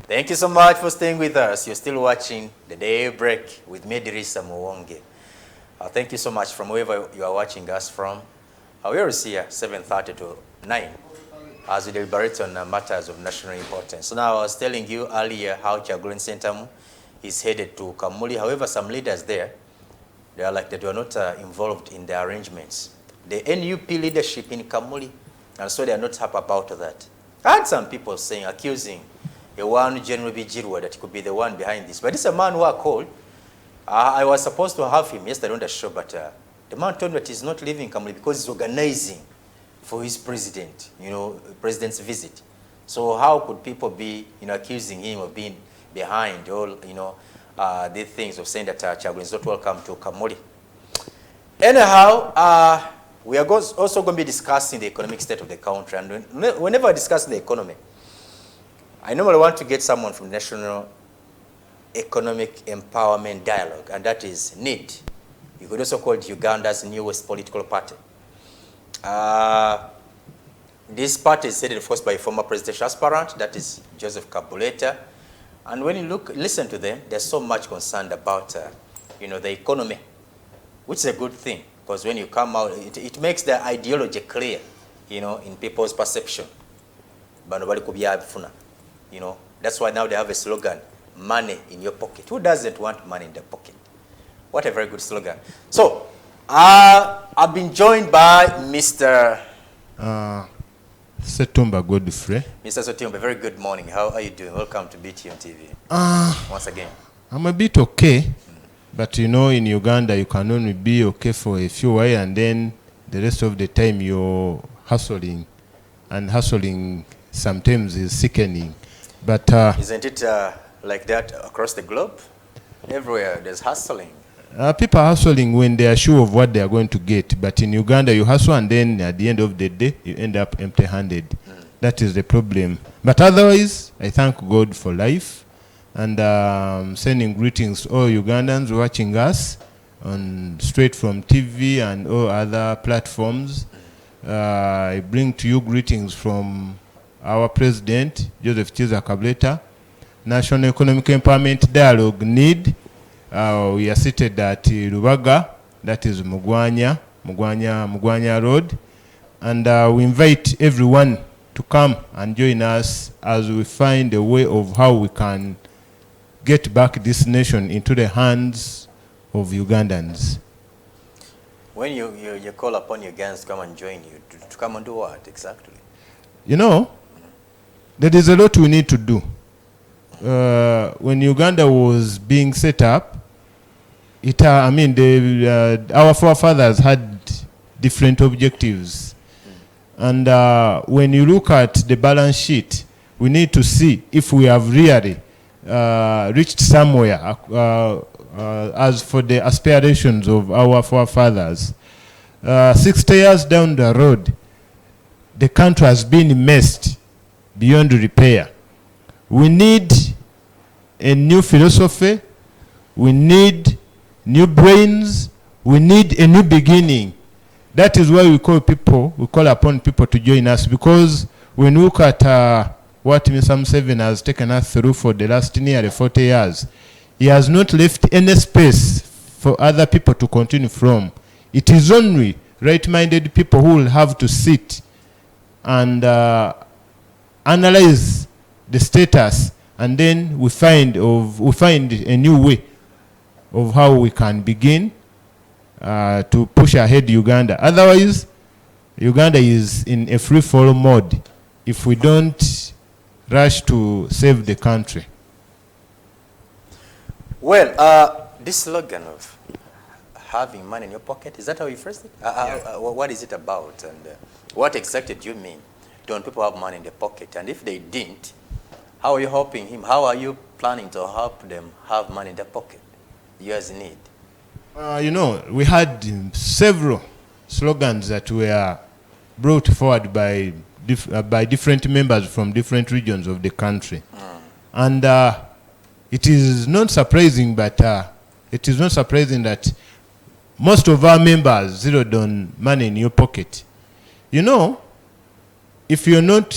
Thank you so much for staying with us. You're still watching The Daybreak with me, Dirisa Muwonge. Thank you so much from wherever you are watching us from. We are here 7:30 to 9 as we deliberate on matters of national importance. So now I was telling you earlier how Kyagulanyi Ssentamu is headed to Kamuli. However, some leaders there, they were not involved in the arrangements. The NUP leadership in Kamuli, and so they are not happy about that. I had some people accusing the one General Bijirwa that he could be the one behind this. But this is a man who I called. I was supposed to have him yesterday on the show, but the man told me that he's not leaving Kamuli because he's organizing for his president, president's visit. So how could people be, accusing him of being behind all, these things of saying that Kyagulanyi is not welcome to Kamuli? Anyhow, we are also going to be discussing the economic state of the country. And whenever I discuss the economy, I normally want to get someone from the National Economic Empowerment Dialogue, and that is NED. You could also call it Uganda's newest political party. This party is headed first by a former presidential aspirant, that is Joseph Kabuleta. And when you listen to them, they're so much concerned about, the economy, which is a good thing, because when you come out, it makes the ideology clear, in people's perception. That's why now they have a slogan, money in your pocket. Who doesn't want money in their pocket? What a very good slogan. So, I've been joined by Mr. Setumba Godfrey. Mr. Setumba, very good morning. How are you doing? Welcome to BTN TV. Once again. I'm a bit okay, but in Uganda you can only be okay for a few while, and then the rest of the time you're hustling, and hustling sometimes is sickening. But isn't it like that across the globe? Everywhere there's hustling. People are hustling when they are sure of what they are going to get. But in Uganda, you hustle and then at the end of the day, you end up empty-handed. That is the problem. But otherwise, I thank God for life. And sending greetings to all Ugandans watching us on straight from TV and all other platforms. I bring to you greetings from our President, Joseph Kizza Kabuleta, National Economic Empowerment Dialogue, NED. We are seated at Rubaga, that is Mugwanya Road. And we invite everyone to come and join us as we find a way of how we can get back this nation into the hands of Ugandans. When you call upon Ugandans to come and join you, to come and do what exactly? There is a lot we need to do. When Uganda was being set up, our forefathers had different objectives. And when you look at the balance sheet, we need to see if we have really reached somewhere as for the aspirations of our forefathers. 60 years down the road, the country has been messed beyond repair. We need a new philosophy. We need new brains. We need a new beginning. That is why we call upon people to join us, because when we look at what Mr. Museveni has taken us through for the last nearly 40 years, he has not left any space for other people to continue from. It is only right-minded people who will have to sit and analyze the status, and then we find a new way of how we can begin to push ahead Uganda. Otherwise, Uganda is in a free-fall mode if we don't rush to save the country. Well, this slogan of having money in your pocket, is that how you phrased it? What is it about, and what exactly do you mean? Don't people have money in their pocket? And if they didn't, how are you helping him? How are you planning to help them have money in their pocket? You as need. We had several slogans that were brought forward by different members from different regions of the country. And it is not surprising, that most of our members zeroed on money in your pocket. If you're not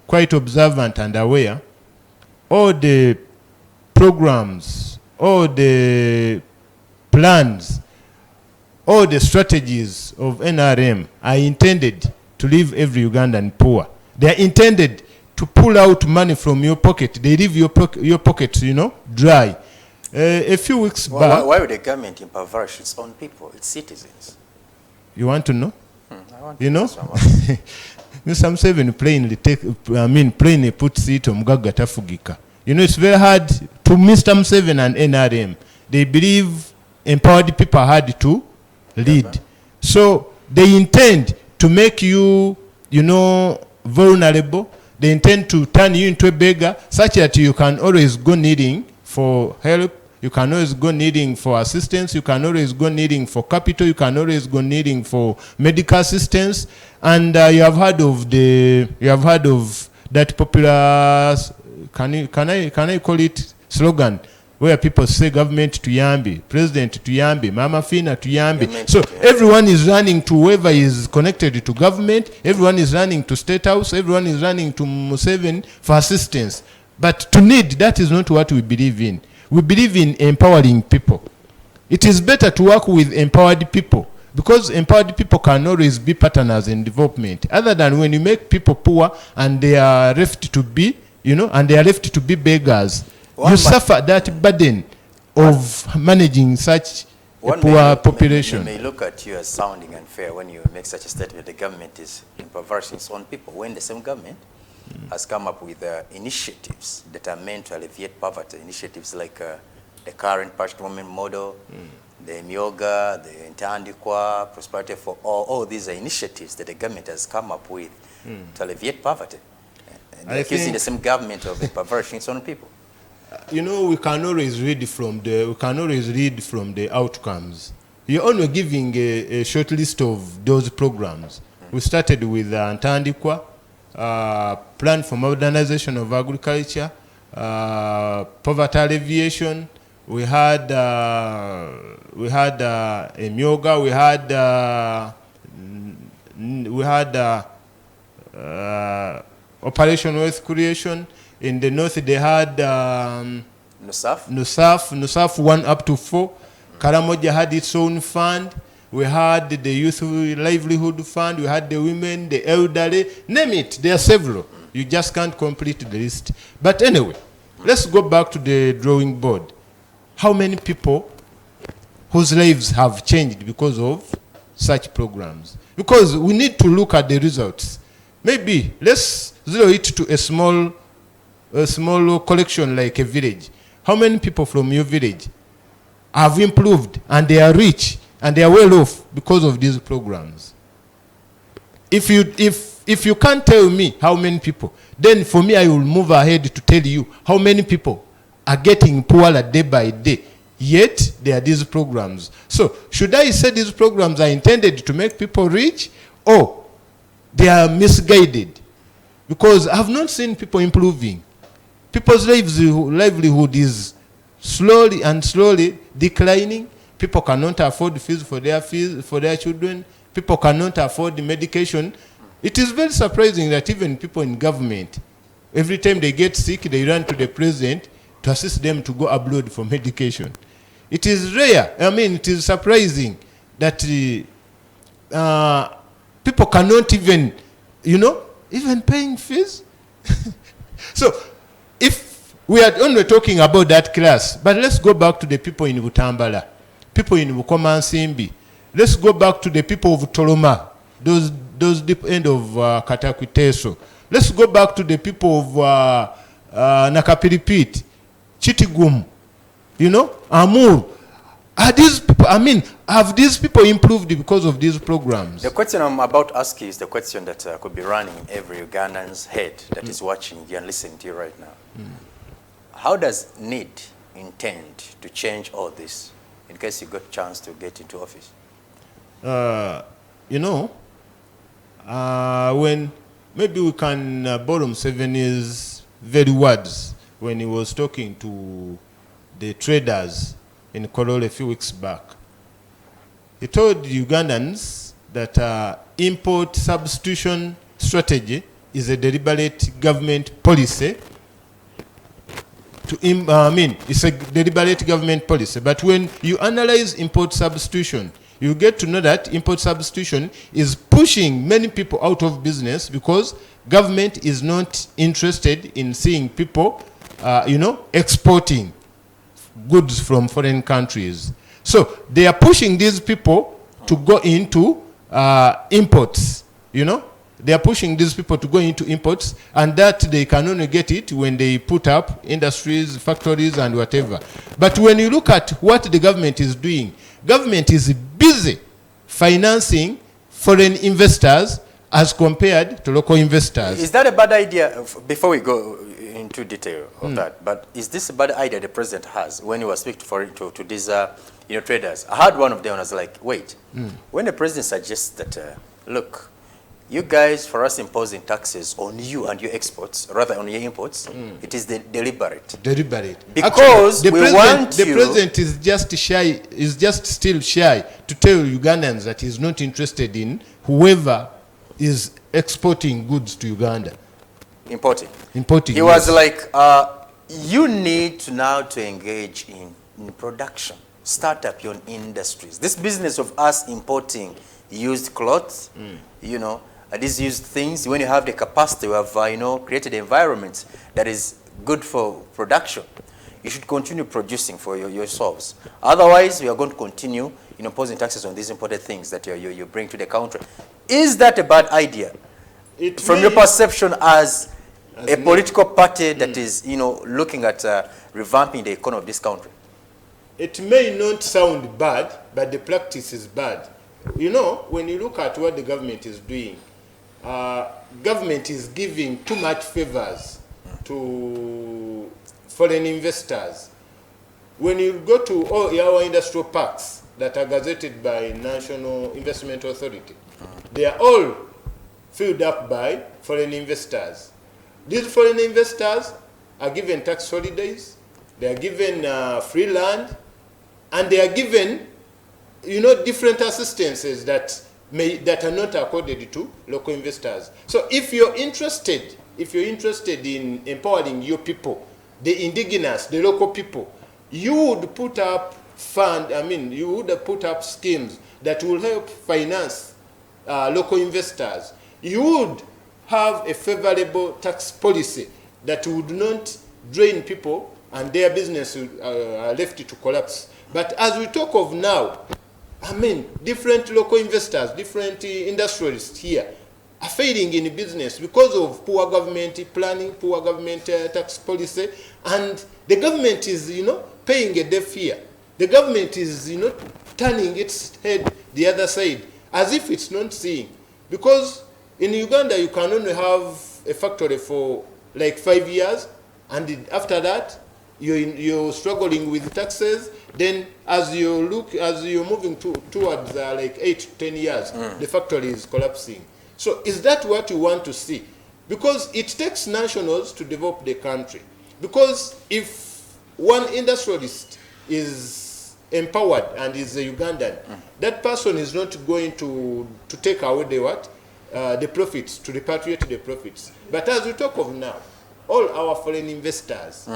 quite observant and aware, all the programs, all the plans, all the strategies of NRM are intended to leave every Ugandan poor. They are intended to pull out money from your pocket. They leave your pocket, you know, dry. A few weeks back... Why would the government impoverish its own people, its citizens? You want to know? I want You to know? Mr. Museveni plainly puts it on Mugaga Tafugika. You know, it's very hard to Mr. Museveni and NRM. They believe empowered people had to lead. So they intend to make you, you know, vulnerable. They intend to turn you into a beggar such that you can always go needing for help. You can always go needing for assistance. You can always go needing for capital. You can always go needing for medical assistance. And you have heard of that popular, can I call it slogan, where people say government to Yambi, president to Yambi, Mama Fina to Yambi. So everyone is running to whoever is connected to government. Everyone is running to State House. Everyone is running to Museveni for assistance. But to need, that is not what we believe in. We believe in empowering people. It is better to work with empowered people because empowered people can always be partners in development. Other than when you make people poor and they are left to be, you know, and they are left to be beggars, you suffer that burden of managing such a poor population. May look at you as sounding unfair when you make such a statement. The government is impoverishing its own people when the same government has come up with initiatives that are meant to alleviate poverty. Initiatives like the current Pastor Women model, the Myoga, the Ntandikwa, Prosperity for All these are initiatives that the government has come up with to alleviate poverty. And they're accusing the same government of impoverishing its own people. You know, we can always read from the outcomes. You're only giving a short list of those programs. We started with Ntandikwa, plan for modernization of agriculture, poverty alleviation. We had Emyoga. We had Operation Wealth Creation. In the north, they had Nusaf 1 up to 4. Karamoja had its own fund. We had the Youth Livelihood Fund. We had the women, the elderly. Name it. There are several. You just can't complete the list. But anyway, let's go back to the drawing board. How many people whose lives have changed because of such programs? Because we need to look at the results. Maybe let's zero it to a small collection like a village. How many people from your village have improved and they are rich and they are well off because of these programs? If you can't tell me how many people, then for me I will move ahead to tell you how many people are getting poorer day by day. Yet there are these programs. So should I say these programs are intended to make people rich or they are misguided? Because I have not seen people improving. People's livelihood is slowly declining. People cannot afford fees for their children. People cannot afford the medication. It is very surprising that even people in government, every time they get sick, they run to the president to assist them to go abroad for medication. It is rare. I mean, it is surprising that people cannot even, even paying fees. So, if we are only talking about that class, but let's go back to the people in Butambala, people in Bukoma and Simbi. Let's go back to the people of Toloma, those deep end of Katakwiteso. Let's go back to the people of Nakapiripit, Chitigum, Amur. Are these people, have these people improved because of these programs? The question I'm about to ask you is the question that could be running in every Ugandan's head that is watching you and listening to you right now. How does NID intend to change all this in case you got a chance to get into office? When maybe we can borrow Museveni's very words when he was talking to the traders in Korole a few weeks back. He told Ugandans that import substitution strategy is a deliberate government policy it's a deliberate government policy. But when you analyze import substitution, you get to know that import substitution is pushing many people out of business because government is not interested in seeing people, exporting goods from foreign countries. So they are pushing these people to go into imports, They are pushing these people to go into imports, and that they can only get it when they put up industries, factories, and whatever. But when you look at what the government is doing, government is busy financing foreign investors as compared to local investors. Is that a bad idea? Before we go into detail of that, but is this a bad idea the president has when he was speaking to these traders? I heard one of them was like, wait, when the president suggests that, look, you guys, for us imposing taxes on you and your exports, rather on your imports, it is deliberate. Deliberate. Because actually, the president is just still shy to tell Ugandans that he's not interested in whoever is exporting goods to Uganda. Importing. Importing. He was like, you need to now to engage in production. Start up your own industries. This business of us importing used clothes, these used things, when you have the capacity, you have, created environments that is good for production, you should continue producing for yourselves. Otherwise, we are going to continue, imposing taxes on these imported things that you bring to the country. Is that a bad idea? From your perception as a political party that is, looking at revamping the economy of this country? It may not sound bad, but the practice is bad. When you look at what the government is doing, government is giving too much favors to foreign investors. When you go to all our industrial parks that are gazetted by National Investment Authority, they are all filled up by foreign investors. These foreign investors are given tax holidays, they are given free land, and they are given different assistances that are not accorded to local investors. So if you're interested in empowering your people, the indigenous, the local people, you would put up you would put up schemes that will help finance local investors. You would have a favorable tax policy that would not drain people and their business are left to collapse. But as we talk of now, different local investors, different industrialists here are failing in business because of poor government planning, poor government tax policy, and the government is, paying a deaf ear. The government is, turning its head the other side as if it's not seeing. Because in Uganda, you can only have a factory for like 5 years, and after that, you're struggling with taxes. Then as you're moving towards like 8 to 10 years, the factory is collapsing. So is that what you want to see? Because it takes nationals to develop the country. Because if one industrialist is empowered and is a Ugandan, that person is not going to take away the profits, to repatriate the profits. But as we talk of now, all our foreign investors,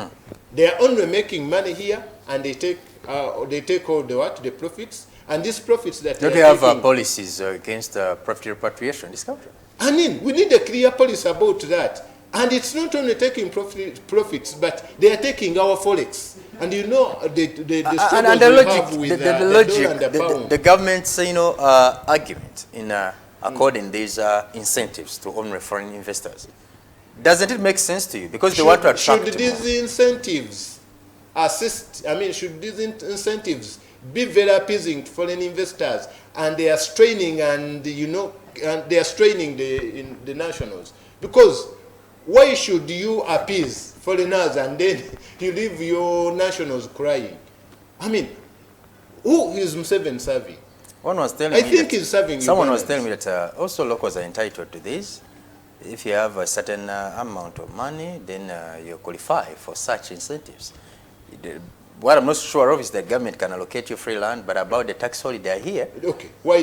they are only making money here, and they take all the profits, and these profits that don't they have policies against profit repatriation in this country? We need a clear policy about that. And it's not only taking profits, but they are taking our forex. And the struggle we have with the dollar and the pound. The government's argument in according these incentives to only foreign investors. Doesn't it make sense to you? Because they want to attract Should these incentives should these incentives be very appeasing to foreign investors, and they are straining and they are straining the nationals? Because why should you appease foreigners and then you leave your nationals crying? Who is Museveni serving? Someone was telling me that also locals are entitled to this. If you have a certain amount of money, then you qualify for such incentives. What I'm not sure of is that government can allocate you free land, but about the tax holiday here. Okay, why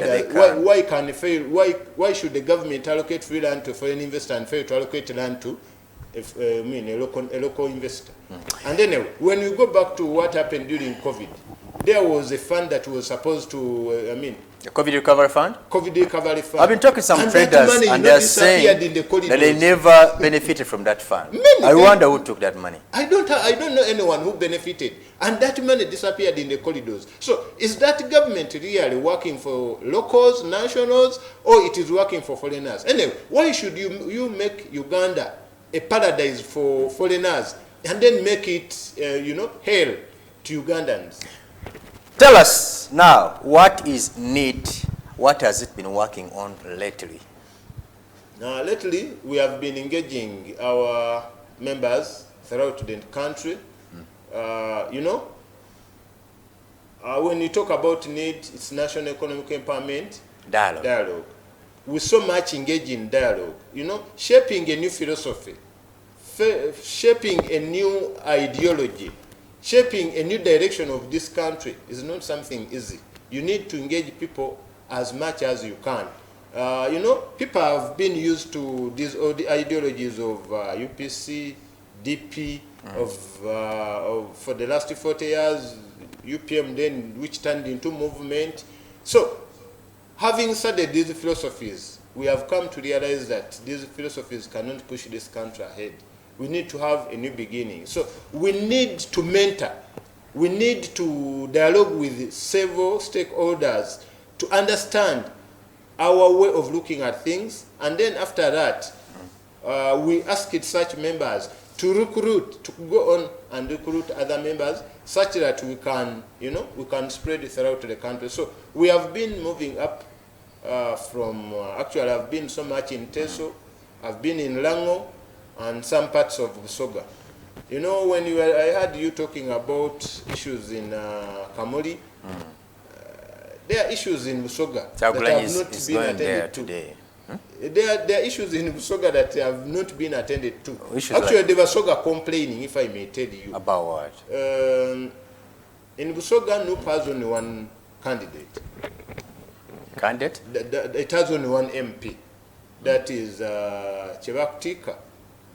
should the government allocate free land to foreign investors and fail to allocate land to a local investor. And then when we go back to what happened during COVID, there was a fund that was supposed to, the COVID Recovery Fund? COVID Recovery Fund. I've been talking to some and traders money, and they're saying that they never benefited from that fund. I wonder who took that money. I don't know anyone who benefited. And that money disappeared in the corridors. So is that government really working for locals, nationals, or it is working for foreigners? Anyway, why should you make Uganda a paradise for foreigners and then make it, hell to Ugandans? Tell us now, what is NEET? What has it been working on lately? Now, lately, we have been engaging our members throughout the country. When you talk about NEET, it's National Economic Empowerment Dialogue. We so much engage in dialogue, shaping a new philosophy, shaping a new ideology, shaping a new direction of this country is not something easy. You need to engage people as much as you can. People have been used to these ideologies of UPC, DP, for the last 40 years, UPM then, which turned into movement. So, having studied these philosophies, we have come to realize that these philosophies cannot push this country ahead. We need to have a new beginning. So we need to mentor. We need to dialogue with several stakeholders to understand our way of looking at things. And then after that, we asked such members to go on and recruit other members such that we can, we can spread it throughout the country. So we have been moving up actually I've been so much in Teso, I've been in Lango, and some parts of Busoga. When I heard you talking about issues in Kamuli, there are issues in Busoga that have not been attended to. Today. There are issues in Busoga that have not been attended to. Actually, like there was Busoga complaining, if I may tell you. About what? In Busoga, NUP has only one candidate. Candidate? It has only one MP. That is Chebakutika,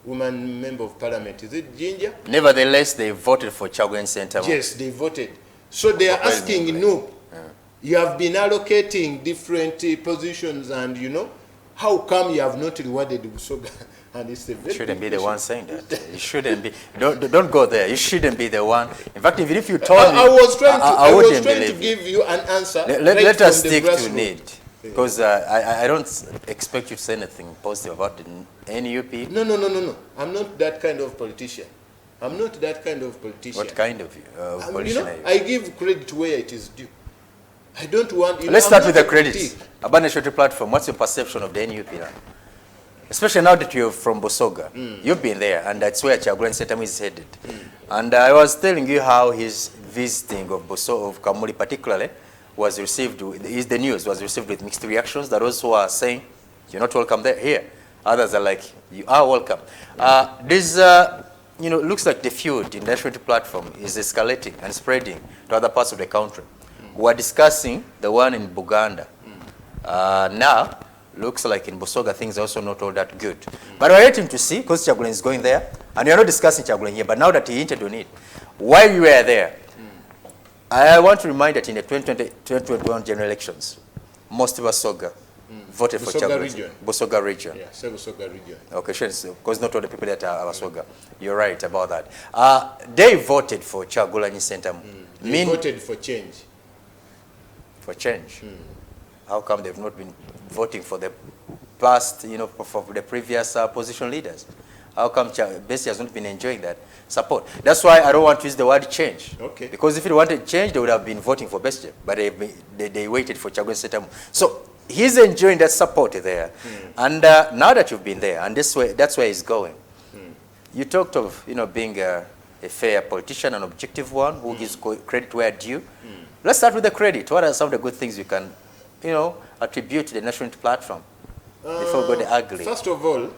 woman member of parliament. Is it Jinja? Nevertheless, they voted for Kyagulanyi Ssentamu. Yes, they voted. So they are asking NUP, you have been allocating different positions and, how come you have not rewarded Busoga? And it's a very shouldn't be the one saying that. You shouldn't be. Don't go there. You shouldn't be the one. In fact, even if you told me, I was trying to give you an answer. Let us stick to NEET. Because I don't expect you to say anything positive about the NUP. No. I'm not that kind of politician. What kind of politician are you? I give credit where it is due. I don't want... Let's start with the credit. Abandoned Shorty Platform, what's your perception of the NUP now? Especially now that you're from Busoga. You've been there, and that's where Kyagulanyi Ssentamu is headed. And I was telling you how his visiting of Kamuli particularly was received, the news was received with mixed reactions. There are those who are saying, you're not welcome here. Others are like, you are welcome. This, looks like the feud in the National Platform is escalating and spreading to other parts of the country. We're discussing the one in Buganda. Now, looks like in Busoga things are also not all that good. But we're waiting to see, because Kyagulanyi is going there, and we are not discussing Kyagulanyi here, but now that he hinted on it, while you were there, I want to remind that in the 2021 general elections, most of Busoga voted for Kyagulanyi. Busoga region. Yeah, say Busoga region. Okay, sure, because not all the people that are Busoga. You're right about that. They voted for Kyagulanyi Ssentamu. They voted for change. For change? How come they've not been voting for the past, for the previous opposition leaders? How come Besigye has not been enjoying that support? That's why I don't want to use the word change. Okay. Because if they wanted change, they would have been voting for Besigye, but they waited for Kyagulanyi Ssentamu. So he's enjoying that support there. And now that you've been there, and that's where he's going. You talked of being a fair politician, an objective one who gives credit where due. Let's start with the credit. What are some of the good things you can attribute to the National Platform before we go the ugly? First of all,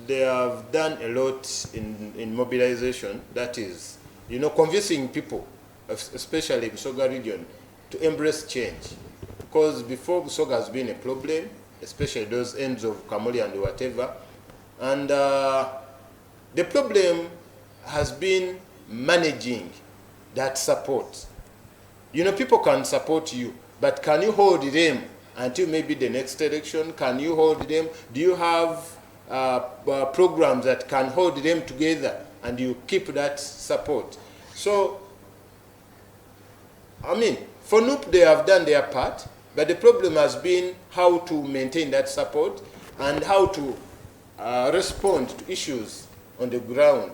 they have done a lot in mobilization. That is, convincing people, especially Busoga region, to embrace change. Because before Busoga has been a problem, especially those ends of Kamuli and whatever. And The problem has been managing that support. You know, people can support you, but can you hold them until maybe the next election? Can you hold them? Do you have programs that can hold them together and you keep that support? So, I mean, for NUP, they have done their part, but the problem has been how to maintain that support and how to respond to issues on the ground.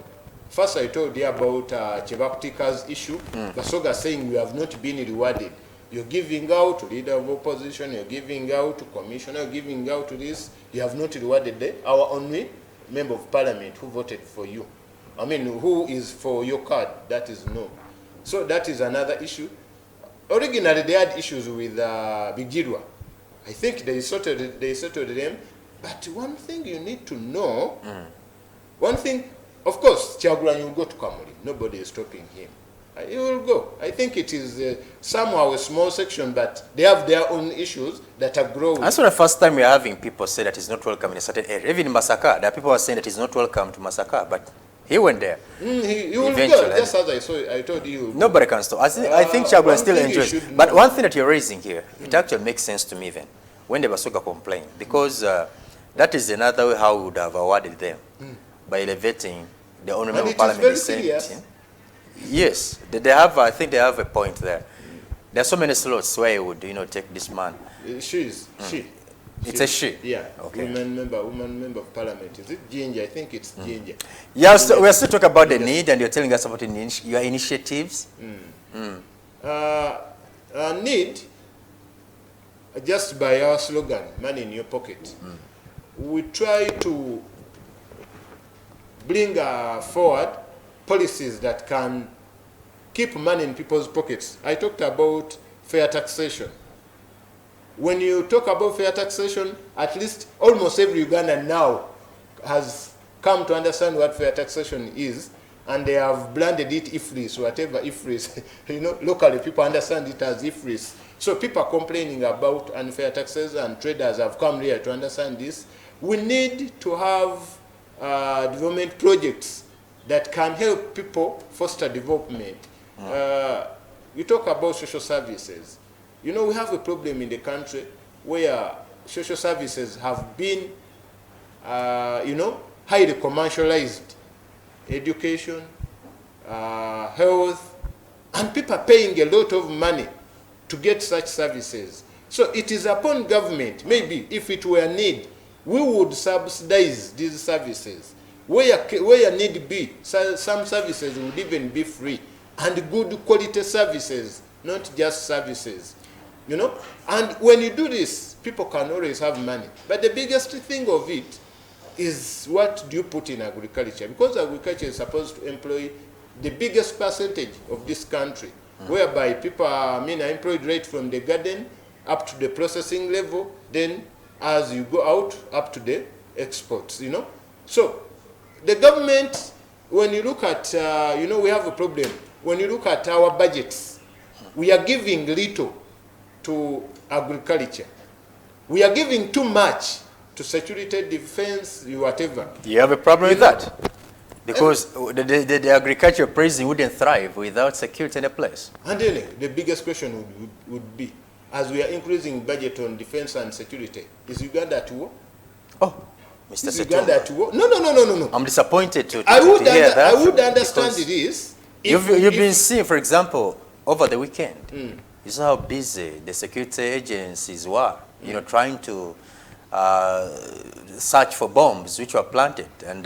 First, I told you about Chebakutika's issue. Basoga saying we have not been rewarded. You're giving out to leader of opposition, you're giving out to commissioner, you're giving out to this. You have not rewarded our only member of parliament who voted for you. I mean, who is for your card? That is no. So that is another issue. Originally, they had issues with Bigirwa. I think they settled them. But one thing you need to know, one thing, of course, Kyagulanyi will go to Kamuli. Nobody is stopping him. He will go. I think it is somehow a small section, but they have their own issues that are growing. That's not the first time we are having people say that he's not welcome in a certain area. Even in Masaka, there are people who are saying that he's not welcome to Masaka, but he went there. He will go, just as I told you. Nobody can stop. I think Kyagulanyi still enjoys it. But one thing that you're raising here, it actually makes sense to me even, when the Basoga complained, because that is another way how we would have awarded them, by elevating the honorable parliament. Yes, they have. I think they have a point there. There are so many slots where you would, take this man. She. It's a she. Yeah. Okay. Woman member of parliament. Is it Ginger? I think it's Ginger. Yeah. So we're still talking about the need, and you're telling us about your initiatives. Need. Just by our slogan, "Money in your pocket," we try to bring forward policies that can keep money in people's pockets. I talked about fair taxation. When you talk about fair taxation, at least almost every Ugandan now has come to understand what fair taxation is, and they have blended it IFRIS, whatever IFRIS. Locally people understand it as IFRIS. So people are complaining about unfair taxes, and traders have come here to understand this. We need to have development projects that can help people foster development. You talk about social services. We have a problem in the country where social services have been, highly commercialized. Education, health, and people are paying a lot of money to get such services. So it is upon government, maybe if it were need, we would subsidize these services. Where need be, some services would even be free, and good quality services, not just services. And when you do this, people can always have money. But the biggest thing of it is, what do you put in agriculture? Because agriculture is supposed to employ the biggest percentage of this country, whereby people are employed right from the garden up to the processing level, then as you go out, up to the exports, So the government, when you look at, we have a problem. When you look at our budgets, we are giving little to agriculture. We are giving too much to security, defense, whatever. You have a problem with that? Because the agriculture praising wouldn't thrive without security in a place. And then the biggest question would be, as we are increasing budget on defense and security, is Uganda at war? Oh, Mr. Is Uganda at war? No. I'm disappointed to hear that. I would understand it is. You've been seeing, for example, over the weekend, you saw how busy the security agencies were, trying to search for bombs which were planted, and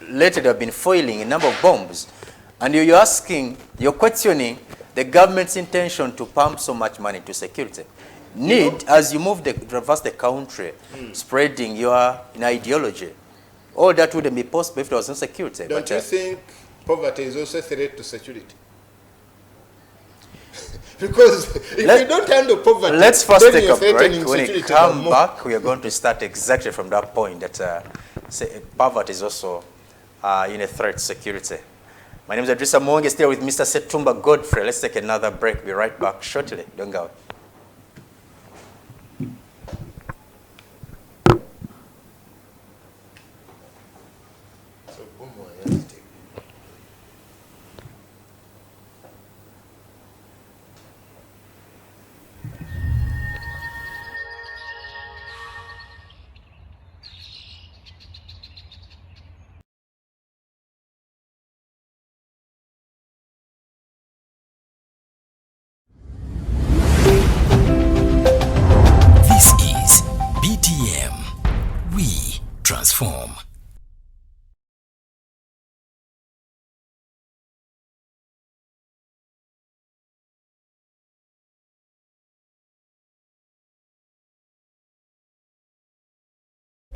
later they have been foiling a number of bombs. And you're questioning the government's intention to pump so much money to security. As you traverse the country, spreading your ideology, all that wouldn't be possible if there was no security. Don't you think poverty is also a threat to security? Because if you don't handle poverty, let's first take a break. When we come back, we are going to start exactly from that point that poverty is also a threat to security. My name is Idrissa Muwonge, still with Mr. Ssetumba Godfrey. Let's take another break. Be right back shortly. Don't go. So, boom. transform.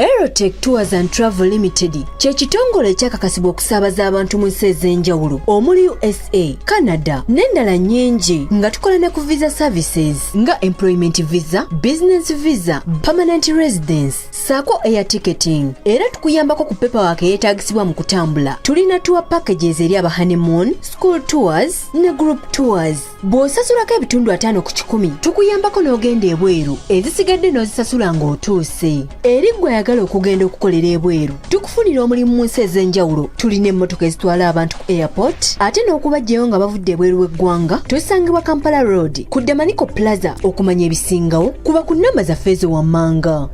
Aerotech Tours and Travel Limited kye kitongole ekyakakasibwa okusaabaza abantu mu nsi ez'enjawulo omuli USA, Canada n'endala nnyingi nga tukola ne ku visa services nga employment visa, business visa, permanent residence, saako air ticketing. Era tukuyambako ku paperwork eyeetaagisibwa mu kutambula. Tulina tour packages eri aba honeymoon, school tours ne group tours. Bw'osasulako ebitundu 5 ku 10 tukuyambako n'ogenda ebweru, ezisigadde n'ozisasula ng'otuuse. Eri gwe ayagala okugenda okukolera ebweru tukufunira omulimu mu nsi ez'enjawulo. Tulina emmotoka ezitwala abantu ku airport ate n'okubajjayo nga bavudde ebweru w'eggwanga. Tusangibwa Kampala Road ku Damaniko Plaza. Okumanya ebisingawo kuba ku nnamba zaffe ezowammanga.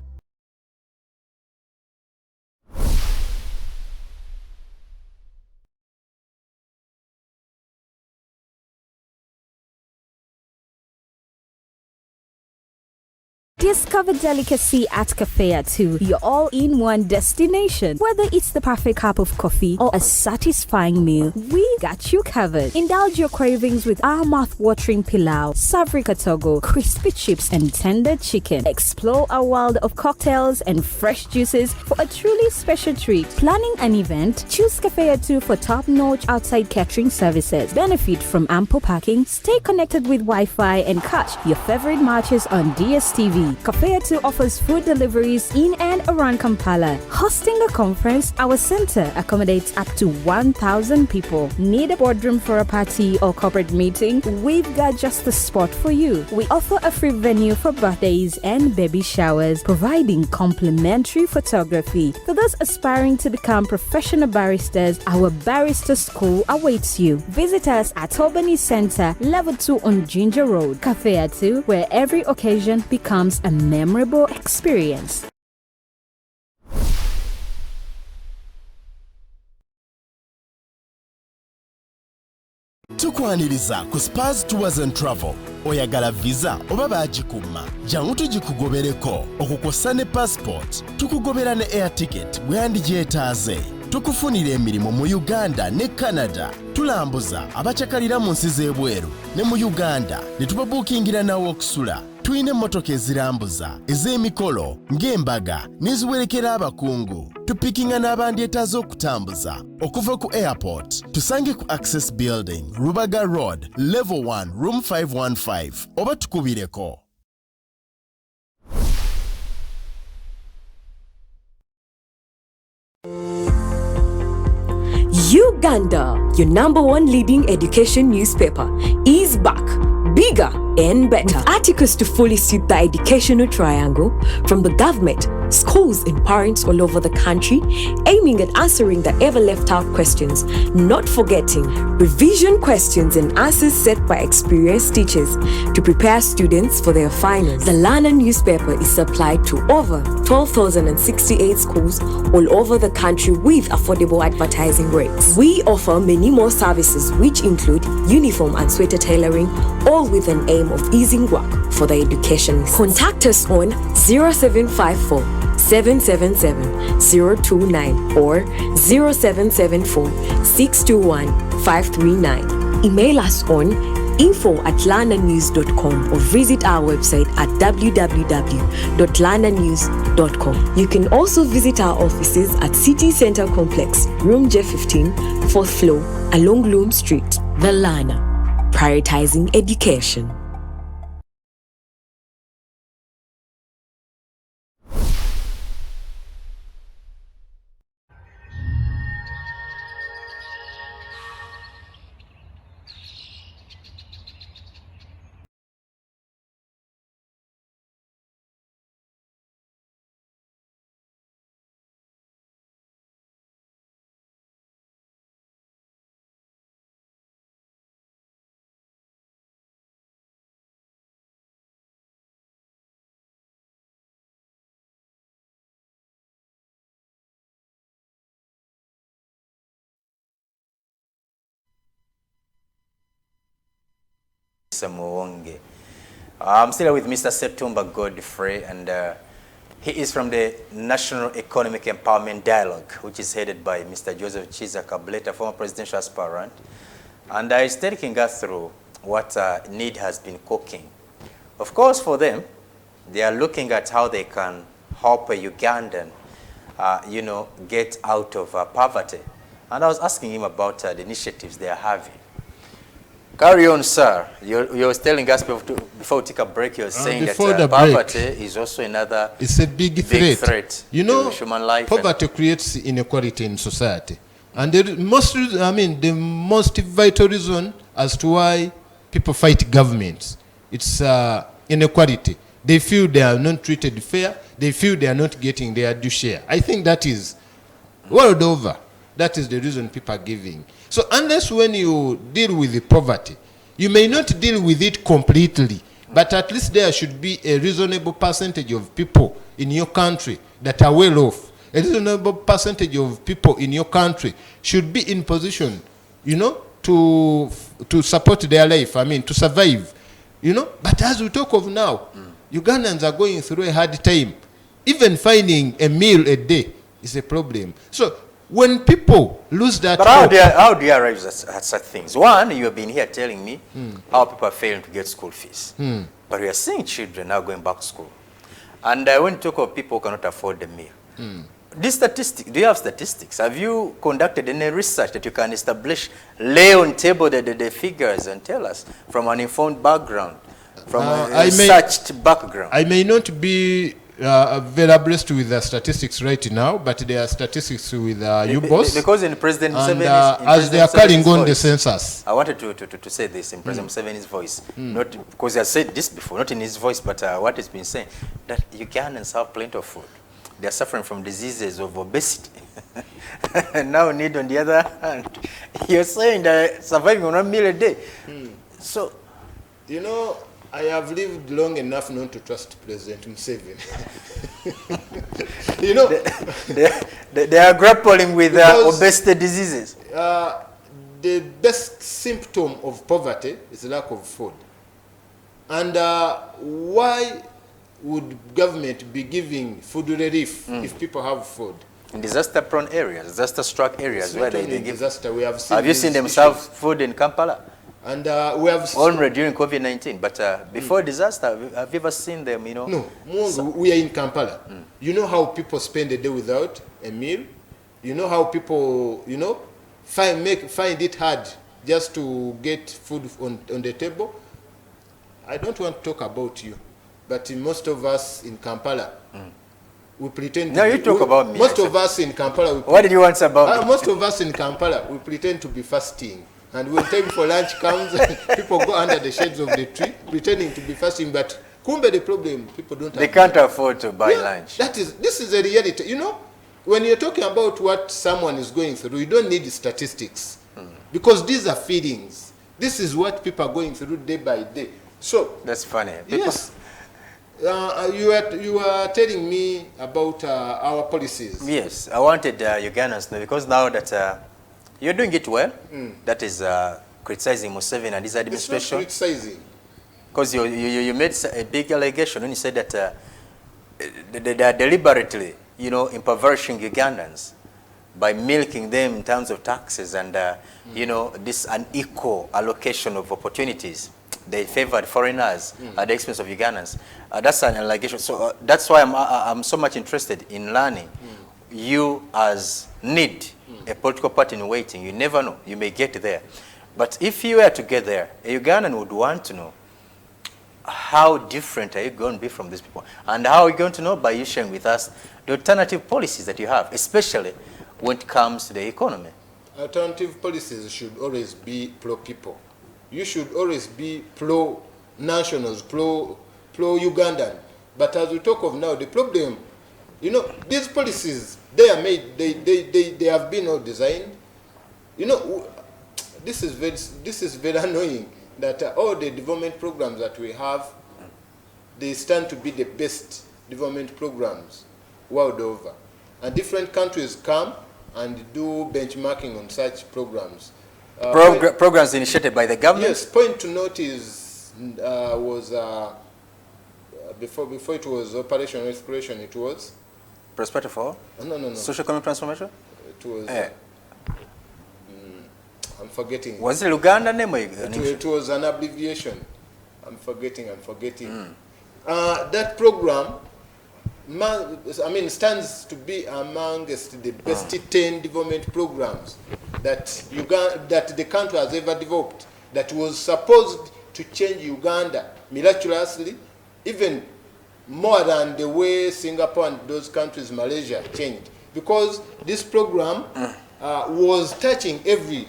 Discover delicacy at Cafe Atu, your all-in-one destination. Whether it's the perfect cup of coffee or a satisfying meal, we got you covered. Indulge your cravings with our mouth-watering pilau, savoury katogo, crispy chips, and tender chicken. Explore a world of cocktails and fresh juices for a truly special treat. Planning an event? Choose Cafe Atu for top-notch outside catering services. Benefit from ample parking. Stay connected with Wi-Fi and catch your favorite matches on DSTV. Cafe Atu offers food deliveries in and around Kampala. Hosting a conference, our center accommodates up to 1,000 people. Need a boardroom for a party or corporate meeting? We've got just the spot for you. We offer a free venue for birthdays and baby showers, providing complimentary photography. For those aspiring to become professional baristas, our barista school awaits you. Visit us at Albany Center, Level 2 on Ginger Road. Cafe Atu, where every occasion becomes a memorable experience. Tukwaniriza ku Spurs Tours and Travel. Oyagala visa oba bagikuma, jangu tugikugobereko. Okukosa ne passport, tukugobera ne air ticket bwe yandigyetaaze. Tukufunira emirimu mu Uganda ne Canada. Tulambuza abachakalira mu nsi z'ebweru ne mu Uganda ne tubabuukingira nawo okusula. Tuyina emmotoka ezirambuza ez'emikolo ng'embaga n'eziwerekera abakungu. Tupikinga n'abandyetaaze okutambuza okuva ku airport. Tusange ku Access Building, Rubaga Road, Level 1, Room 515 oba tukubireko. Uganda, your #1 leading education newspaper, is back, bigger and better. With articles to fully suit the educational triangle from the government, schools and parents all over the country, aiming at answering the ever left out questions, not forgetting revision questions and answers set by experienced teachers to prepare students for their finals. The Lana newspaper is supplied to over 12,068 schools all over the country with affordable advertising rates. We offer many more services which include uniform and sweater tailoring, all with an aim of easing work for the educationists. Contact us on 0754 777 029 or 0774 621 539. Email us on info@lananews.com or visit our website at www.lananews.com. You can also visit our offices at City Center Complex, Room J15, 4th floor, along Loom Street. The Lana, prioritizing education. I'm still with Mr. Setumba Godfrey, and He is from the National Economic Empowerment Dialogue, which is headed by Mr. Joseph Chiza Kableta, former presidential aspirant. And he's taking us through what NED has been cooking. Of course, for them, they are looking at how they can help a Ugandan, get out of poverty. And I was asking him about the initiatives they are having. Carry on, sir. You were telling us before we take a break, you were saying that poverty is also another it's a big threat. You know, to human life. Poverty creates inequality in society. And the most vital reason as to why people fight governments, it's inequality. They feel they are not treated fair. They feel they are not getting their due share. I think that is world over. That is the reason people are giving. So unless when you deal with the poverty, you may not deal with it completely, but at least there should be a reasonable percentage of people in your country that are well off. A reasonable percentage of people in your country should be in position, to support their life, to survive, But as we talk of now, Ugandans are going through a hard time. Even finding a meal a day is a problem. So when people lose that But how do you arrive at such things? One, you have been here telling me how people are failing to get school fees. But we are seeing children now going back to school. And when you talk of people who cannot afford the meal, this statistic, do you have statistics? Have you conducted any research that you can establish, lay on table the figures and tell us from an informed background, from a researched background? I may not be very abreast with the statistics right now, but there are statistics with UBOS. Because in President Museveni's as they are carrying on the census. I wanted to say this in President Museveni's voice, not because he has said this before, not in his voice, but what he's been saying, that Ugandans have plenty of food. They are suffering from diseases of obesity. And now NED on the other hand, you're saying that surviving on 1 meal a day. So, I have lived long enough not to trust President Museveni. they are grappling with obesity diseases. The best symptom of poverty is lack of food. And why would government be giving food relief if people have food? In disaster-prone areas, disaster-struck areas, where they give disaster. We have seen. Have you seen them serve food in Kampala? And we have only during COVID-19, but before disaster, have you ever seen them? No, we are in Kampala. You know how people spend a day without a meal. You know how people, find it hard just to get food on the table. I don't want to talk about you, but most of us in Kampala, we pretend. No, you talk about me. Most of us in Kampala. What did you want about me? Most of us in Kampala, we pretend to be fasting. And when time for lunch comes, people go under the shades of the tree, pretending to be fasting. But kumbe the problem, people don't. They can't afford to buy lunch. This is a reality. When you're talking about what someone is going through, you don't need statistics, because these are feelings. This is what people are going through day by day. So that's funny. Yes. You are telling me about our policies. Yes, I wanted Ugandans to know, because now that you're doing it well, that is criticizing Museveni and his administration. It's not criticizing. Because you made a big allegation when you said that they are deliberately, impoverishing Ugandans by milking them in terms of taxes and, this unequal allocation of opportunities. They favored foreigners at the expense of Ugandans. That's an allegation. So that's why I'm so much interested in learning. You as NED, a political party in waiting, you never know. You may get there. But if you were to get there, a Ugandan would want to know, how different are you going to be from these people? And how are you going to know? By you sharing with us the alternative policies that you have, especially when it comes to the economy. Alternative policies should always be pro-people. You should always be pro-nationals, pro-Ugandan. But as we talk of now, the problem, these policies, they are made, they have been all designed. This is very annoying that all the development programs that we have, they stand to be the best development programs world over. And different countries come and do benchmarking on such programs. Programs initiated by the government? Yes, point to note is was Before it was Operation Restoration, it was? Prosperity for all? No. Social economic transformation? It was... I'm forgetting. Was it Uganda name? It was an abbreviation. I'm forgetting. That program, stands to be amongst the best 10 development programs that the country has ever developed, that was supposed to change Uganda miraculously, even more than the way Singapore and those countries, Malaysia, changed. Because this program was touching every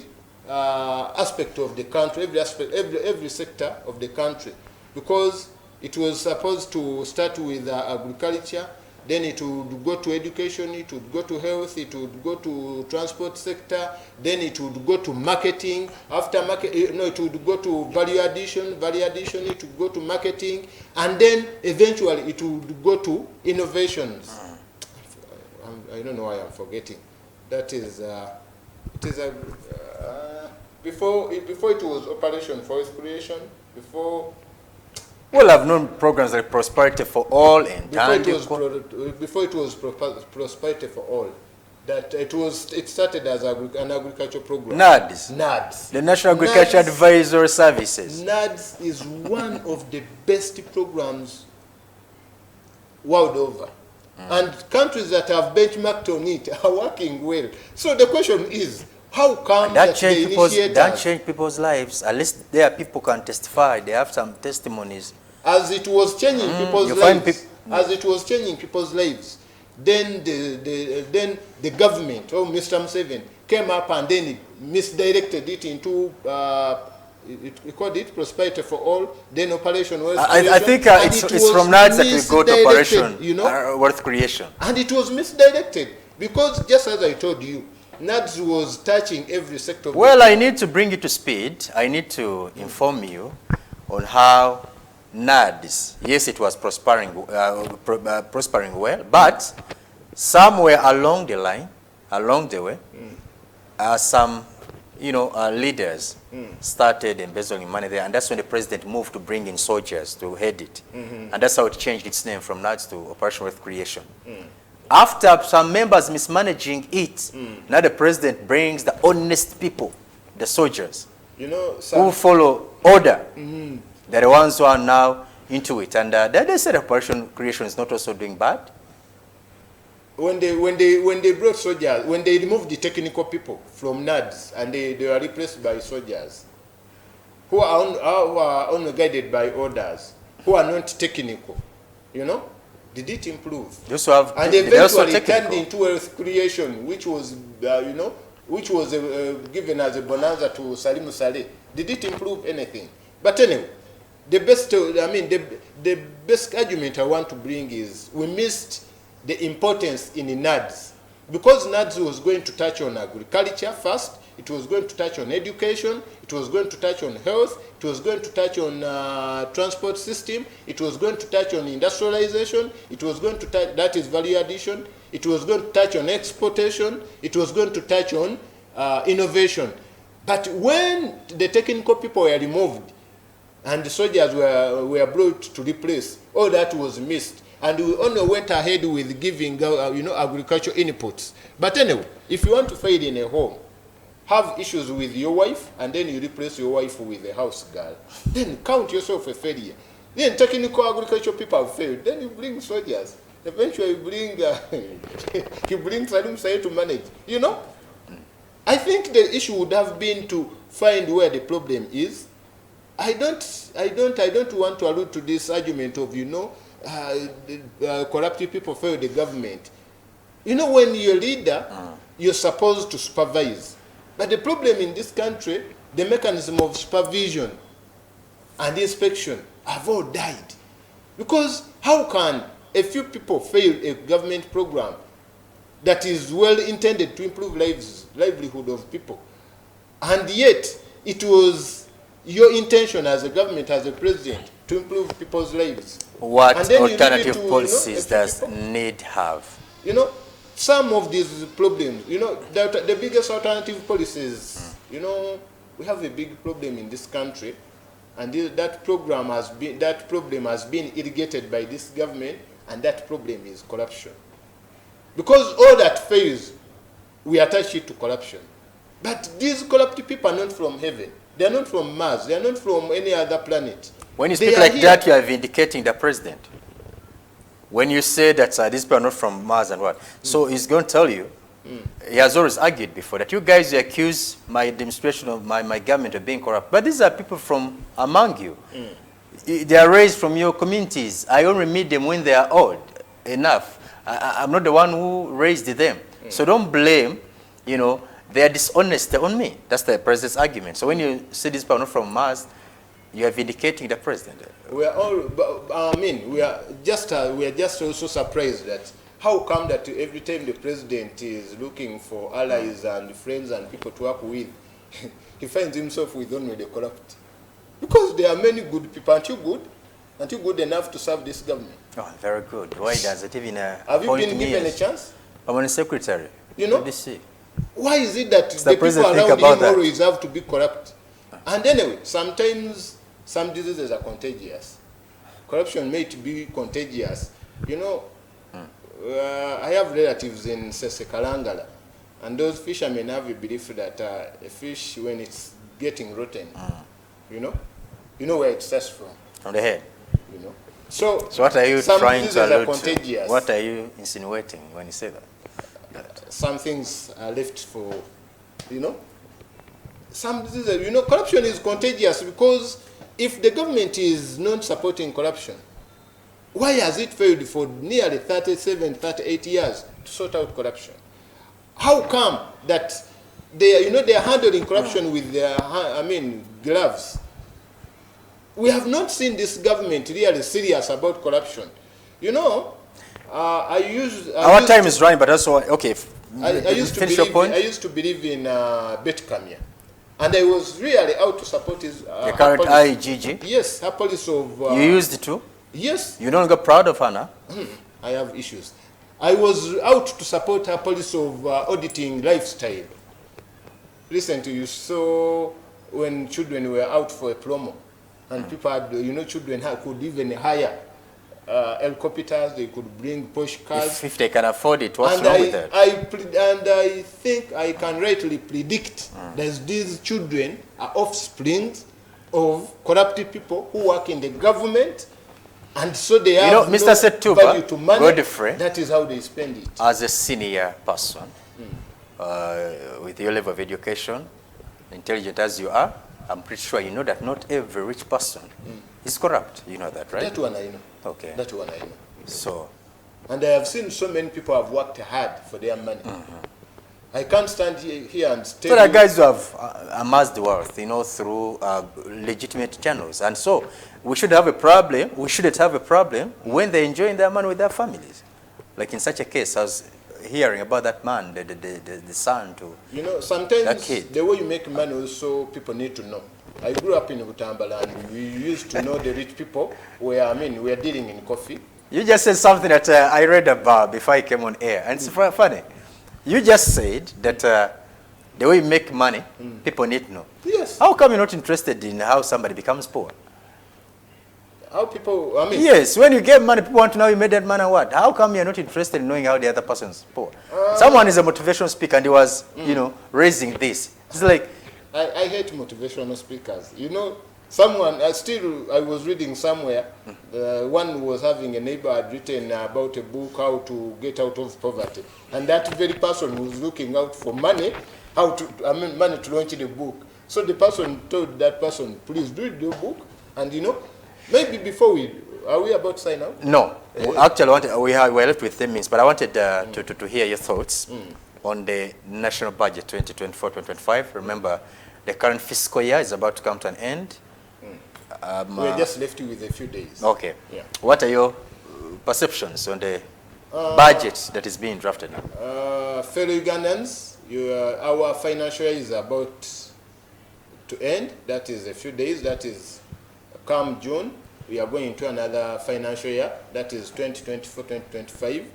aspect of the country, every sector of the country, because it was supposed to start with agriculture, then it would go to education, it would go to health, it would go to transport sector, then it would go to marketing. After it would go to value addition, it would go to marketing, and then eventually it would go to innovations. I don't know why I'm forgetting. That is, before it was Operation Forest Creation, before... Well, I've known programs like Prosperity for All and before it was Prosperity for All, that it started as an agriculture program. NADS. The National Agriculture Advisory Services. NADS is one of the best programs world over. And countries that have benchmarked on it are working well. So the question is, how come that change people's lives? At least there people can testify. They have some testimonies. As it was changing people's lives, then the government, Mr. Museveni, came up and then it misdirected it into we called it Prosperity for All, then Operation Wealth Creation. I think it's from that we go to Operation Wealth Creation. And it was misdirected because, just as I told you, NADS was touching every sector. Well, I need to bring you to speed. I need to inform you on how NADS, yes, it was prospering well, but somewhere along the line, along the way, some leaders started embezzling money there, and that's when the president moved to bring in soldiers to head it. And that's how it changed its name from NADS to Operation Wealth Creation. After some members mismanaging it, now the president brings the honest people, the soldiers, who follow order. They're the ones who are now into it. And they said Operation Creation is not also doing bad. When they brought soldiers, when they removed the technical people from NADS and they were replaced by soldiers who are only guided by orders, who are not technical, did it improve? And eventually turned into Wealth Creation, which was, given as a bonanza to Salim Saleh. Did it improve anything? But anyway, the best argument I want to bring is we missed the importance in NADS. Because NADS was going to touch on agriculture first, it was going to touch on education, it was going to touch on health, it was going to touch on transport system, it was going to touch on industrialization, it was going to touch, that is value addition, it was going to touch on exportation, it was going to touch on innovation. But when the technical people were removed and the soldiers were brought to replace, all that was missed. And we only went ahead with giving agricultural inputs. But anyway, if you want to fail in a home, have issues with your wife, and then you replace your wife with a house girl, then count yourself a failure. Then technical agriculture people have failed. Then you bring soldiers. Eventually you bring Salim Saleh to manage. I think the issue would have been to find where the problem is. I don't want to allude to this argument of corrupt people fail the government. When you're a leader, you're supposed to supervise. But the problem in this country, the mechanism of supervision and inspection have all died. Because how can a few people fail a government program that is well intended to improve livelihood of people? And yet, it was your intention as a government, as a president, to improve people's lives. What alternative policies does NED have? Some of these problems, the biggest alternative policies, we have a big problem in this country, and that problem has been irrigated by this government, and that problem is corruption. Because all that fails, we attach it to corruption. But these corrupt people are not from heaven. They are not from Mars. They are not from any other planet. When you speak like that, you are vindicating the president. When you say that these people are not from Mars and what, so he's going to tell you, he has always argued before that you guys accuse my administration of my government of being corrupt. But these are people from among you. They are raised from your communities. I only meet them when they are old enough. I'm not the one who raised them. So don't blame, their dishonesty on me. That's the president's argument. So when you say these people are not from Mars, you are vindicating the president. We are all, we are just also surprised that how come that every time the president is looking for allies and friends and people to work with, he finds himself with only the corrupt. Because there are many good people. Aren't you good? Aren't you good enough to serve this government? Oh, very good. Why does it even have you been given a chance? Permanent secretary. Why is it that the people around him always have to be corrupt? And anyway, sometimes some diseases are contagious. Corruption may be contagious. I have relatives in Sesekalangala, and those fishermen have a belief that a fish, when it's getting rotten, you know where it starts from. From the head. So what are you trying to allude to? What are you insinuating when you say that? Some things are left for, some diseases. Corruption is contagious because if the government is not supporting corruption, why has it failed for nearly 37, 38 years to sort out corruption? How come that they are handling corruption with their, gloves? We have not seen this government really serious about corruption. Our time is running, but also okay. I used to believe in Bet Kamya, and I was really out to support his. The current IGG. Yes, her policy of. You used it too. Yes. You don't get proud of her now. I have issues. I was out to support her policy of auditing lifestyle. Recently, you saw when children were out for a promo, and people had, children could even hire helicopters. They could bring Porsche cars. If they can afford it, what's wrong with that? And I think I can rightly predict that these children are offsprings of corrupted people who work in the government. And so they have Mr. no value to money. Godfrey, that is how they spend it. As a senior person, with your level of education, intelligent as you are, I'm pretty sure you know that not every rich person is corrupt. You know that, right? That one I know. Okay. That one I know. So. And I have seen so many people have worked hard for their money. I can't stand here and tell you. There are guys who have amassed wealth, through legitimate channels. And so we should have a problem. We shouldn't have a problem when they're enjoying their money with their families. Like in such a case, I was hearing about that man, the son to sometimes that kid. The way you make money also people need to know. I grew up in Butambala and we used to know the rich people where, we are dealing in coffee. You just said something that I read about before I came on air. And it's funny. You just said that the way you make money, people need to know. Yes. How come you're not interested in how somebody becomes poor? How people, Yes, when you get money, people want to know you made that money what? How come you're not interested in knowing how the other person's poor? Someone is a motivational speaker and he was, raising this. It's like... I hate motivational speakers. Someone, I was reading somewhere, one was having a neighbor had written about a book, how to get out of poverty. And that very person was looking out for money, money to launch the book. So the person told that person, please read the book. And maybe before are we about to sign out? No. Actually, we're left with 10 minutes, but I wanted to hear your thoughts on the national budget 2024-2025. Remember, the current fiscal year is about to come to an end. We're just left with a few days. Okay. Yeah. What are your perceptions on the budget that is being drafted now? Fellow Ugandans, our financial year is about to end. That is a few days. That is come June. We are going into another financial year. That is 2024-2025.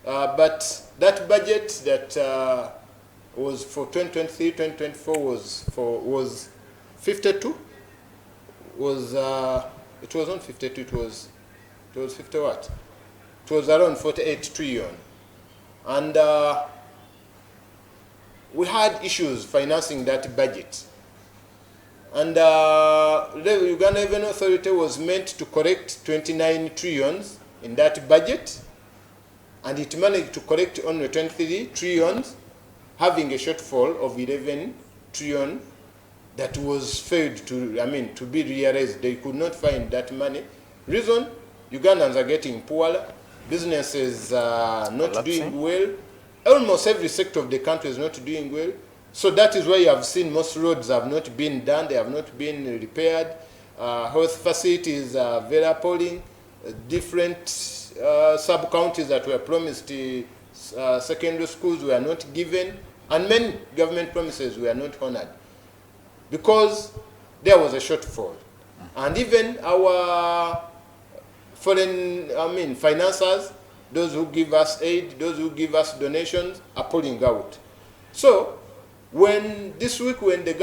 But that budget that was for 2023-2024 was 52. was it was not 52, it was 50 what? It was around 48 trillion. And we had issues financing that budget. And the Uganda Revenue Authority was meant to correct 29 trillions in that budget, and it managed to correct only 23 trillions, having a shortfall of 11 trillion that was failed to be realized. They could not find that money. Reason, Ugandans are getting poorer, businesses are not doing well, almost every sector of the country is not doing well. So that is why you have seen most roads have not been done, they have not been repaired. Health facilities are very appalling. Different sub-counties that were promised secondary schools were not given, and many government promises were not honored because there was a shortfall. And even our foreign, financiers, those who give us aid, those who give us donations, are pulling out. So when this week, when the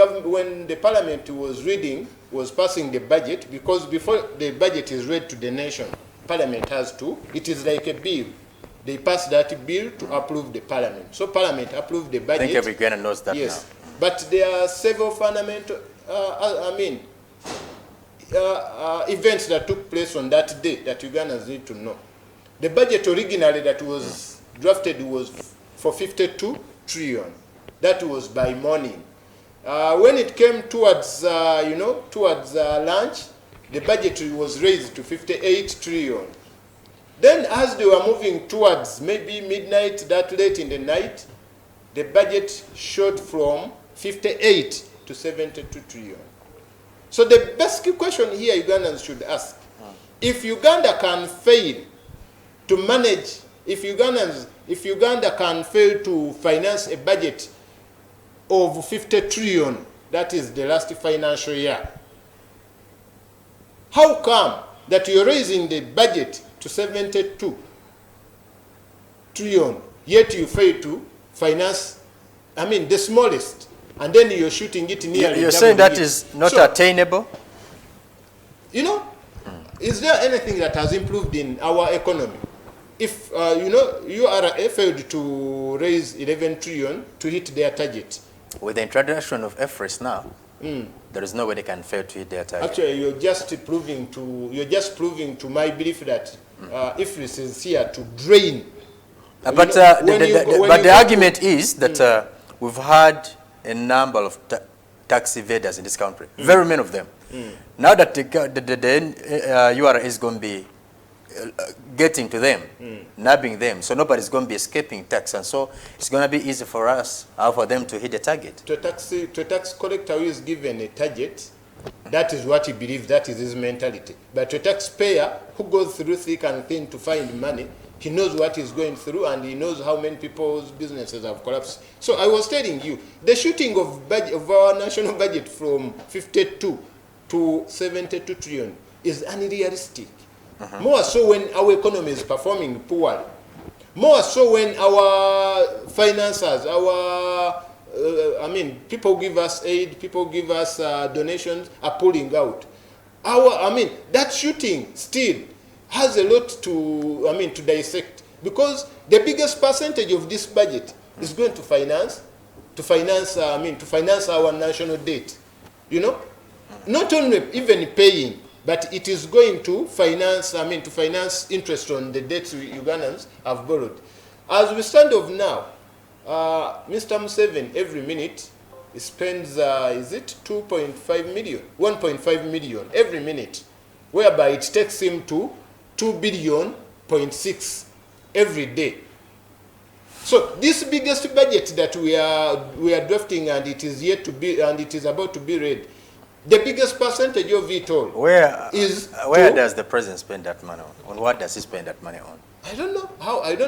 parliament was passing the budget, because before the budget is read to the nation, parliament has to, it is like a bill. They pass that bill to approve the parliament. So parliament approved the budget. I think every Ghana knows that yes. now. But there are several fundamental, events that took place on that day that Ugandans need to know. The budget originally that was drafted was for 52 trillion. That was by morning. When it came towards, lunch, the budget was raised to 58 trillion. Then as they were moving towards maybe midnight, that late in the night, the budget shot from 58 to 72 trillion. So the basic question here Ugandans should ask, if Uganda can fail to manage, if Uganda can fail to finance a budget of 50 trillion, that is the last financial year, how come that you're raising the budget to 72 trillion, yet you fail to finance, the smallest, and then you're shooting it nearly. You're saying that is not attainable? Is there anything that has improved in our economy? If, URA failed to raise 11 trillion to hit their target. With the introduction of EFRIS now, there is no way they can fail to hit their target. Actually, you're just proving to my belief that EFRIS is here to drain. But the argument is that we've had a number of tax evaders in this country, very many of them. Now that the URA is going to be getting to them, nabbing them, so nobody's going to be escaping tax, and so it's going to be easy for us, for them to hit the target. To a tax collector who is given a target, that is what he believes, that is his mentality. But to a taxpayer who goes through thick and thin to find money, he knows what he's going through, and he knows how many people's businesses have collapsed. So I was telling you, the shooting of our national budget from 52 to 72 trillion is unrealistic. More so when our economy is performing poorly. More so when our financiers, people give us aid, people give us donations, are pulling out. That shooting still has a lot to dissect, because the biggest percentage of this budget is going to finance our national debt. Not only even paying, but it is going to finance, interest on the debts Ugandans have borrowed. As we stand of now, Mr. Museveni every minute spends, 2.5 million, 1.5 million every minute, whereby it takes him to 2.6 billion every day. So this biggest budget that we are drafting, and it is yet to be, and it is about to be read, the biggest percentage of it all where does the president spend that money on? On what does he spend that money on? I don't know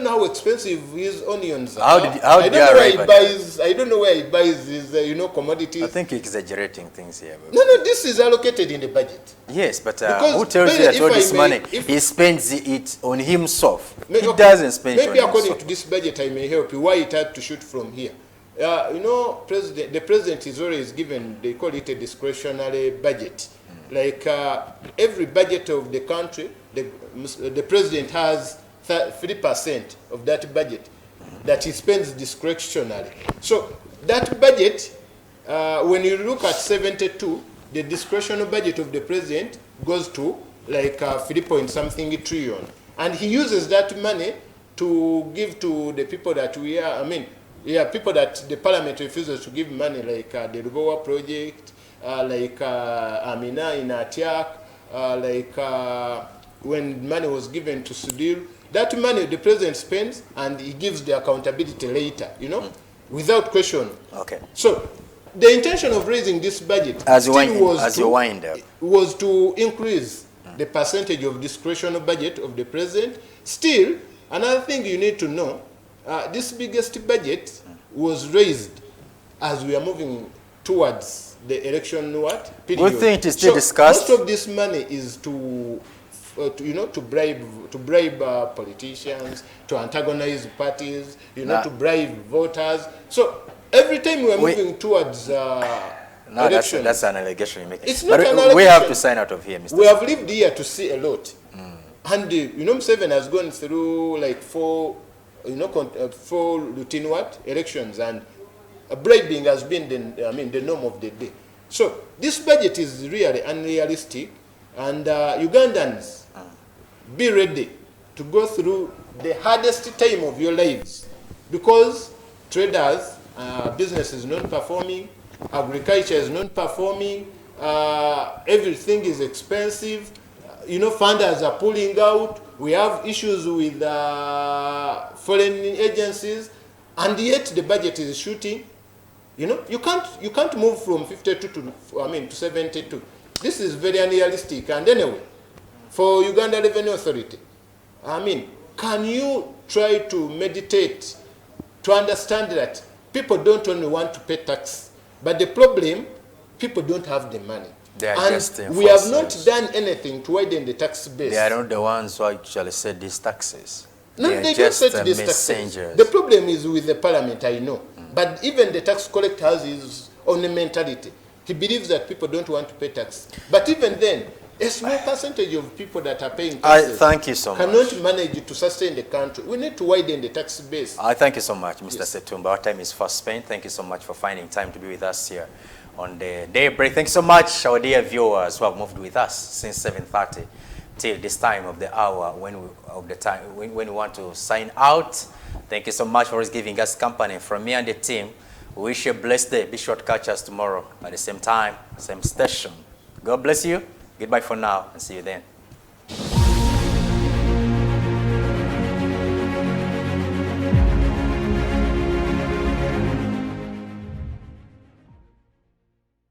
how expensive his onions are. I don't know where he buys his commodities. I think you're exaggerating things here. No, this is allocated in the budget. Yes, but who tells you that all this money he spends it on himself? He doesn't spend it on himself. Maybe according to this budget, I may help you why it had to shoot from here. The president is always given, they call it a discretionary budget. like every budget of the country, the president has 3% of that budget that he spends discretionary. So that budget, when you look at 72, the discretionary budget of the president goes to like 3-point-something trillion. And he uses that money to give to the people that we are, people that the parliament refuses to give money, like the Rubowa project, like Amina in Atiak, when money was given to Sudil. That money the president spends and he gives the accountability later, without question. Okay. So the intention of raising this budget was to increase the percentage of discretionary budget of the president. Still, another thing you need to know, this biggest budget was raised as we are moving towards the election period. Good thing it is still discussed. Most of this money is to bribe politicians, to antagonize parties, to bribe voters. So every time we are moving towards election, that's an allegation you make. It's not an allegation. We have to sign out of here, Mr. We have lived here to see a lot. And Museveni has gone through like four routine elections, and bribing has been the norm of the day. So this budget is really unrealistic, and Ugandans, be ready to go through the hardest time of your lives, because traders, business is not performing, agriculture is not performing, everything is expensive, funders are pulling out, we have issues with foreign agencies, and yet the budget is shooting. You can't move from 52 to 72. This is very unrealistic. And anyway, for Uganda Revenue Authority, can you try to meditate to understand that people don't only want to pay tax, but the problem, people don't have the money. They are and just we have not done anything to widen the tax base. They are not the ones who actually set these taxes. No, they just don't set these taxes. The problem is with the parliament, I know. But even the tax collector has his own mentality. He believes that people don't want to pay tax. But even then, a small percentage of people that are paying taxes thank you so cannot manage to sustain the country. We need to widen the tax base. I thank you so much, Mr. Setumba. Our time is fast spent. Thank you so much for finding time to be with us here on the Daybreak. Thank you so much, our dear viewers who have moved with us since 7:30 till this time of the hour when we want to sign out. Thank you so much for giving us company. From me and the team, we wish you a blessed day. Be sure to catch us tomorrow at the same time, same station. God bless you. Goodbye for now, and see you then.